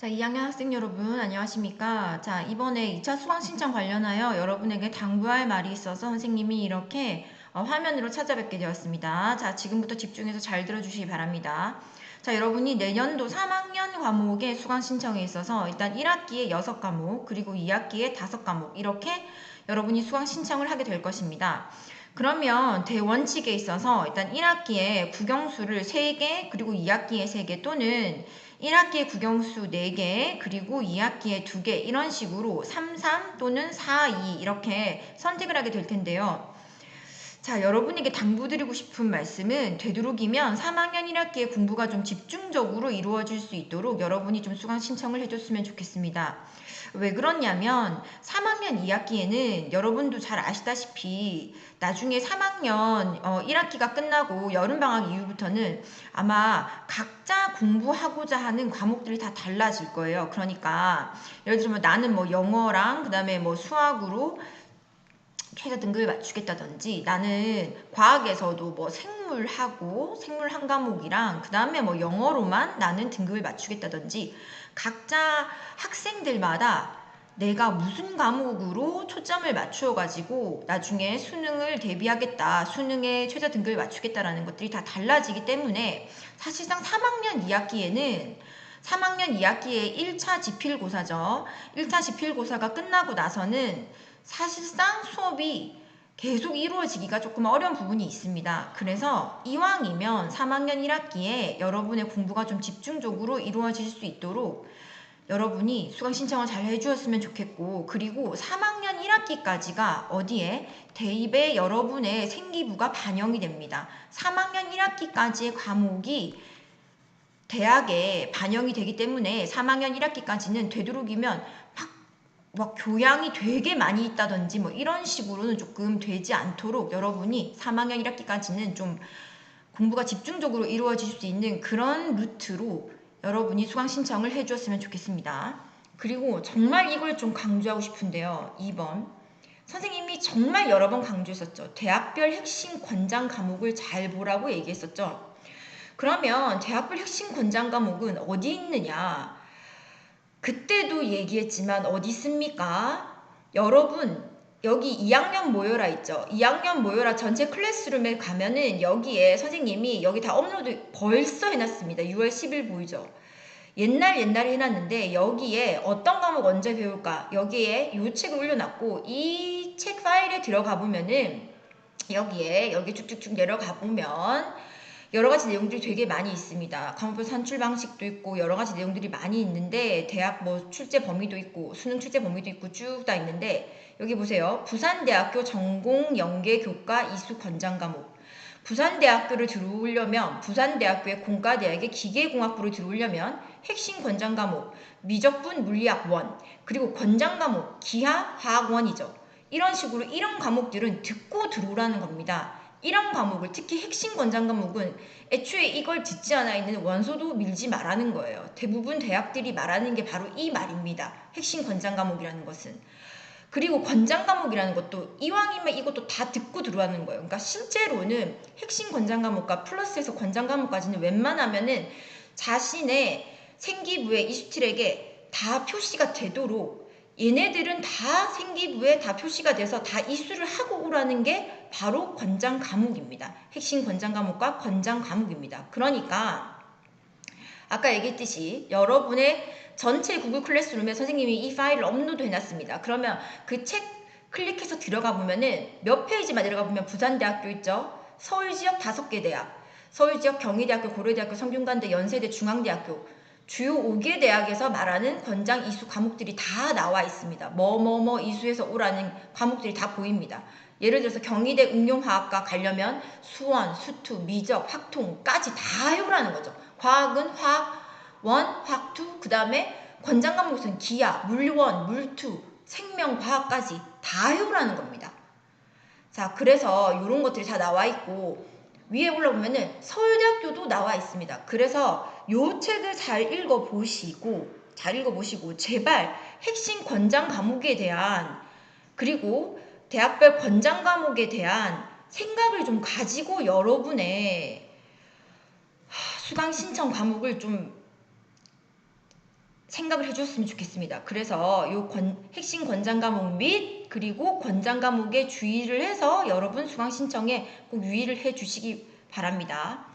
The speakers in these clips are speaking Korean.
자, 2학년 학생 여러분, 안녕하십니까? 자, 이번에 2차 수강 신청 관련하여 여러분에게 당부할 말이 있어서 선생님이 이렇게 화면으로 찾아뵙게 되었습니다. 자, 지금부터 집중해서 잘 들어주시기 바랍니다. 자, 여러분이 내년도 3학년 과목의 수강 신청에 있어서 일단 1학기에 6과목, 그리고 2학기에 5과목, 이렇게 여러분이 수강 신청을 하게 될 것입니다. 그러면 대원칙에 있어서 일단 1학기에 국영수를 3개, 그리고 2학기에 3개 또는 1학기에 국영수 4개, 그리고 2학기에 2개, 이런 식으로 3, 3 또는 4, 2 이렇게 선택을 하게 될 텐데요. 자, 여러분에게 당부드리고 싶은 말씀은 되도록이면 3학년 1학기에 공부가 좀 집중적으로 이루어질 수 있도록 여러분이 좀 수강 신청을 해줬으면 좋겠습니다. 왜 그러냐면 3학년 2학기에는 여러분도 잘 아시다시피 나중에 3학년 1학기가 끝나고 여름방학 이후부터는 아마 각자 공부하고자 하는 과목들이 다 달라질 거예요. 그러니까 예를 들면 나는 뭐 영어랑 그 다음에 뭐 수학으로 최저 등급을 맞추겠다든지, 나는 과학에서도 뭐 생물하고 생물 한 과목이랑 그 다음에 뭐 영어로만 나는 등급을 맞추겠다든지, 각자 학생들마다 내가 무슨 과목으로 초점을 맞추어 가지고 나중에 수능을 대비하겠다, 수능에 최저 등급을 맞추겠다라는 것들이 다 달라지기 때문에 사실상 3학년 2학기에는 3학년 2학기의 1차 지필고사죠. 1차 지필고사가 끝나고 나서는 사실상 수업이 계속 이루어지기가 조금 어려운 부분이 있습니다. 그래서 이왕이면 3학년 1학기에 여러분의 공부가 좀 집중적으로 이루어질 수 있도록 여러분이 수강 신청을 잘 해주었으면 좋겠고, 그리고 3학년 1학기까지가 어디에 대입에 여러분의 생기부가 반영이 됩니다. 3학년 1학기까지의 과목이 대학에 반영이 되기 때문에 3학년 1학기까지는 되도록이면 막 교양이 되게 많이 있다든지 뭐 이런 식으로는 조금 되지 않도록 여러분이 3학년 1학기까지는 좀 공부가 집중적으로 이루어질 수 있는 그런 루트로 여러분이 수강 신청을 해주었으면 좋겠습니다. 그리고 정말 이걸 좀 강조하고 싶은데요. 2번. 선생님이 정말 여러 번 강조했었죠. 대학별 핵심 권장 과목을 잘 보라고 얘기했었죠. 그러면 대학별 핵심 권장 과목은 어디 있느냐? 그때도 얘기했지만 어디 있습니까? 여러분, 여기 2학년 모여라 있죠. 2학년 모여라 전체 클래스룸에 가면은 여기에 선생님이 여기 다 업로드 벌써 해놨습니다. 6월 10일 보이죠? 옛날에 해놨는데 여기에 어떤 과목 언제 배울까? 여기에 이 책을 올려놨고, 이 책 파일에 들어가 보면은 여기 쭉쭉쭉 내려가 보면 여러 가지 내용들이 되게 많이 있습니다. 과목별 산출 방식도 있고 여러 가지 내용들이 많이 있는데, 대학 뭐 출제 범위도 있고 수능 출제 범위도 있고 쭉 다 있는데, 여기 보세요. 부산대학교 전공 연계 교과 이수 권장 과목. 부산대학교를 들어오려면, 부산대학교의 공과대학의 기계공학부를 들어오려면 핵심 권장 과목 미적분 물리학 1, 그리고 권장 과목 기하 화학 1이죠. 이런 식으로 이런 과목들은 듣고 들어오라는 겁니다. 이런 과목을, 특히 핵심 권장 과목은 애초에 이걸 듣지 않아 있는 원소도 밀지 말라는 거예요. 대부분 대학들이 말하는 게 바로 이 말입니다. 핵심 권장 과목이라는 것은. 그리고 권장 과목이라는 것도 이왕이면 이것도 다 듣고 들어가는 거예요. 그러니까 실제로는 핵심 권장 과목과 플러스해서 권장 과목까지는 웬만하면은 자신의 생기부의 27에게 다 표시가 되도록, 얘네들은 다 생기부에 다 표시가 돼서 다 이수를 하고 오라는 게 바로 권장 과목입니다. 핵심 권장 과목과 권장 과목입니다. 그러니까 아까 얘기했듯이 여러분의 전체 구글 클래스룸에 선생님이 이 파일을 업로드 해놨습니다. 그러면 그 책 클릭해서 들어가 보면은 몇 페이지만 내려가 보면 부산대학교 있죠? 서울지역 5개 대학, 서울지역 경희대학교, 고려대학교, 성균관대, 연세대, 중앙대학교, 주요 5개 대학에서 말하는 권장 이수 과목들이 다 나와 있습니다. 뭐 이수해서 오라는 과목들이 다 보입니다. 예를 들어서 경희대 응용화학과 가려면 수원, 수투, 미적, 확통까지 다 해오라는 거죠. 과학은 화학 1, 화학 2, 그 다음에 권장 과목은 기하, 물1, 물2, 생명과학까지 다 해오라는 겁니다. 자, 그래서 이런 것들이 다 나와 있고, 위에 올라보면은 서울대학교도 나와 있습니다. 그래서 요 책을 잘 읽어보시고 제발 핵심 권장 과목에 대한, 그리고 대학별 권장 과목에 대한 생각을 좀 가지고 여러분의 수강 신청 과목을 좀 생각을 해줬으면 좋겠습니다. 그래서 요 핵심 권장 과목 및 그리고 권장 과목에 주의를 해서 여러분 수강 신청에 꼭 유의를 해주시기 바랍니다.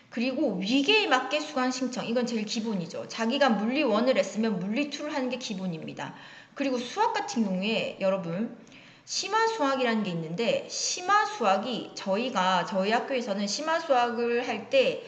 그리고 위계에 맞게 수강 신청, 이건 제일 기본이죠. 자기가 물리 1을 했으면 물리 2를 하는 게 기본입니다. 그리고 수학 같은 경우에 여러분 심화 수학이라는 게 있는데, 심화 수학이 저희 학교에서는 심화 수학을 할 때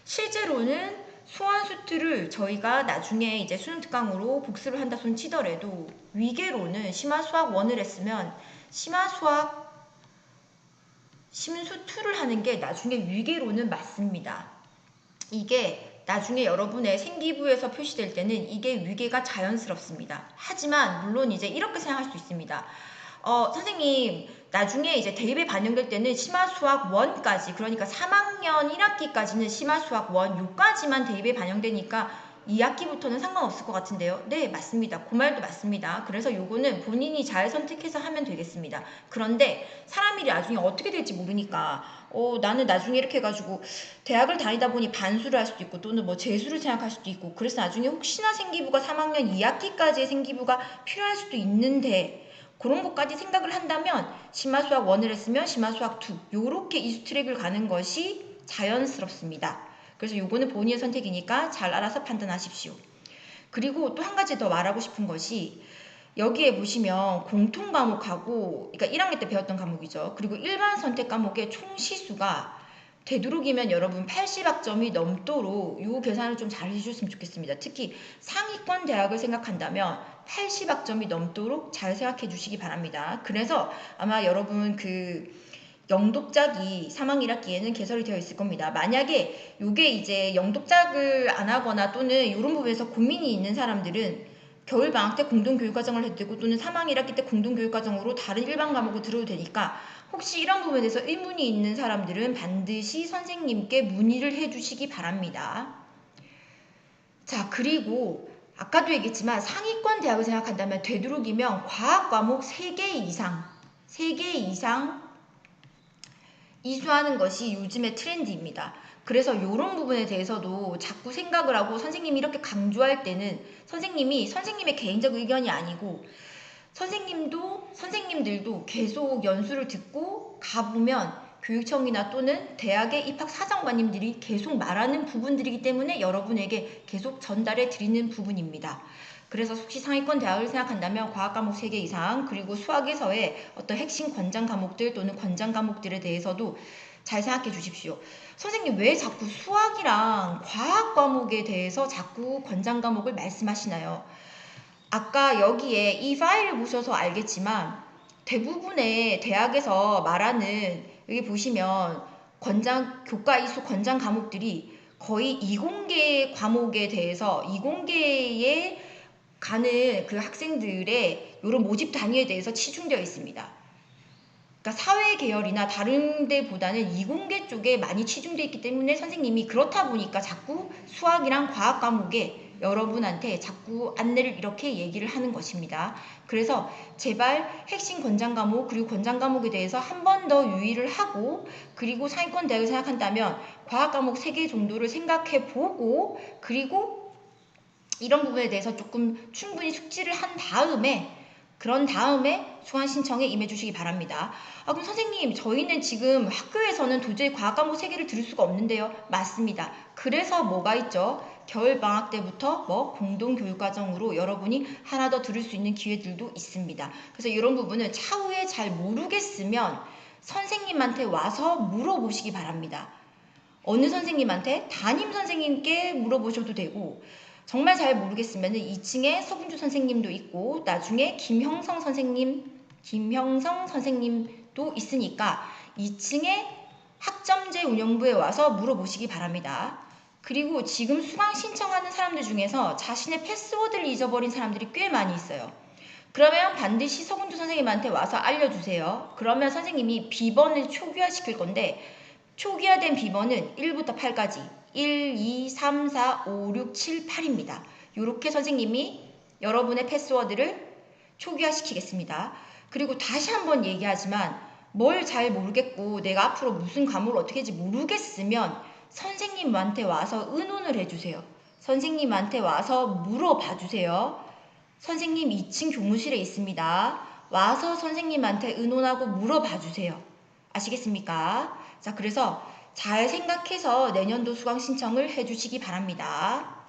실제로는 소환수트를 저희가 나중에 이제 수능 특강으로 복습을 한다 손 치더라도 위계로는 심화 수학 1을 했으면 심화 수학 심수 2를 하는 게 나중에 위계로는 맞습니다. 이게 나중에 여러분의 생기부에서 표시될 때는 이게 위계가 자연스럽습니다. 하지만 물론 이제 이렇게 생각할 수 있습니다. 선생님 나중에 이제 대입에 반영될 때는 심화수학 1까지, 그러니까 3학년 1학기까지는 심화수학 1 요까지만 대입에 반영되니까 2학기부터는 상관없을 것 같은데요. 네, 맞습니다. 그 말도 맞습니다. 그래서 요거는 본인이 잘 선택해서 하면 되겠습니다. 그런데 사람이 나중에 어떻게 될지 모르니까 나는 나중에 이렇게 해가지고 대학을 다니다 보니 반수를 할 수도 있고 또는 뭐 재수를 생각할 수도 있고, 그래서 나중에 혹시나 생기부가 3학년 2학기까지의 생기부가 필요할 수도 있는데, 그런 것까지 생각을 한다면 심화수학 1을 했으면 심화수학 2 요렇게 이수트랙을 가는 것이 자연스럽습니다. 그래서 요거는 본인의 선택이니까 잘 알아서 판단하십시오. 그리고 또 한 가지 더 말하고 싶은 것이, 여기에 보시면 공통 과목하고, 그러니까 1학년 때 배웠던 과목이죠. 그리고 일반 선택 과목의 총 시수가 되도록이면 여러분 80학점이 넘도록 요 계산을 좀 잘 해주셨으면 좋겠습니다. 특히 상위권 대학을 생각한다면 80학점이 넘도록 잘 생각해 주시기 바랍니다. 그래서 아마 여러분 영독작이 3학년 1학기에는 개설이 되어 있을 겁니다. 만약에 요게 이제 영독작을 안 하거나 또는 이런 부분에서 고민이 있는 사람들은 겨울방학 때 공동교육과정을 해도 되고 또는 3학년 1학기 때 공동교육과정으로 다른 일반 과목을 들어도 되니까, 혹시 이런 부분에 대해서 의문이 있는 사람들은 반드시 선생님께 문의를 해주시기 바랍니다. 자, 그리고 아까도 얘기했지만 상위권 대학을 생각한다면 되도록이면 과학 과목 3개 이상 이수하는 것이 요즘의 트렌드입니다. 그래서 이런 부분에 대해서도 자꾸 생각을 하고, 선생님이 이렇게 강조할 때는 선생님의 개인적 의견이 아니고 선생님들도 계속 연수를 듣고 가보면 교육청이나 또는 대학의 입학 사정관님들이 계속 말하는 부분들이기 때문에 여러분에게 계속 전달해 드리는 부분입니다. 그래서 혹시 상위권 대학을 생각한다면 과학 과목 3개 이상, 그리고 수학에서의 어떤 핵심 권장 과목들 또는 권장 과목들에 대해서도 잘 생각해 주십시오. 선생님 왜 자꾸 수학이랑 과학 과목에 대해서 자꾸 권장 과목을 말씀하시나요? 아까 여기에 이 파일을 보셔서 알겠지만 대부분의 대학에서 말하는, 여기 보시면 교과 이수 권장 과목들이 거의 이공계 과목에 대해서, 이공계에 가는 그 학생들의 이런 모집 단위에 대해서 치중되어 있습니다. 그러니까 사회 계열이나 다른 데보다는 이공계 쪽에 많이 치중되어 있기 때문에 선생님이 그렇다 보니까 자꾸 수학이랑 과학 과목에 여러분한테 자꾸 안내를 이렇게 얘기를 하는 것입니다. 그래서 제발 핵심 권장 과목 그리고 권장 과목에 대해서 한 번 더 유의를 하고, 그리고 상위권 대학을 생각한다면 과학 과목 3개 정도를 생각해 보고, 그리고 이런 부분에 대해서 조금 충분히 숙지를 한 다음에 수강 신청에 임해 주시기 바랍니다. 그럼 선생님 저희는 지금 학교에서는 도저히 과학 과목 3개를 들을 수가 없는데요. 맞습니다. 그래서 뭐가 있죠? 겨울방학 때부터 공동교육과정으로 여러분이 하나 더 들을 수 있는 기회들도 있습니다. 그래서 이런 부분은 차후에 잘 모르겠으면 선생님한테 와서 물어보시기 바랍니다. 어느 선생님한테? 담임 선생님께 물어보셔도 되고, 정말 잘 모르겠으면 2층에 서분주 선생님도 있고 나중에 김형성 선생님도 있으니까 2층에 학점제 운영부에 와서 물어보시기 바랍니다. 그리고 지금 수강 신청하는 사람들 중에서 자신의 패스워드를 잊어버린 사람들이 꽤 많이 있어요. 그러면 반드시 서분주 선생님한테 와서 알려주세요. 그러면 선생님이 비번을 초기화시킬 건데, 초기화된 비번은 1부터 8까지 1, 2, 3, 4, 5, 6, 7, 8입니다. 이렇게 선생님이 여러분의 패스워드를 초기화시키겠습니다. 그리고 다시 한번 얘기하지만 뭘 잘 모르겠고 내가 앞으로 무슨 과목을 어떻게 할지 모르겠으면 선생님한테 와서 의논을 해주세요. 선생님한테 와서 물어봐 주세요. 선생님 2층 교무실에 있습니다. 와서 선생님한테 의논하고 물어봐 주세요. 아시겠습니까? 자, 그래서 잘 생각해서 내년도 수강 신청을 해주시기 바랍니다.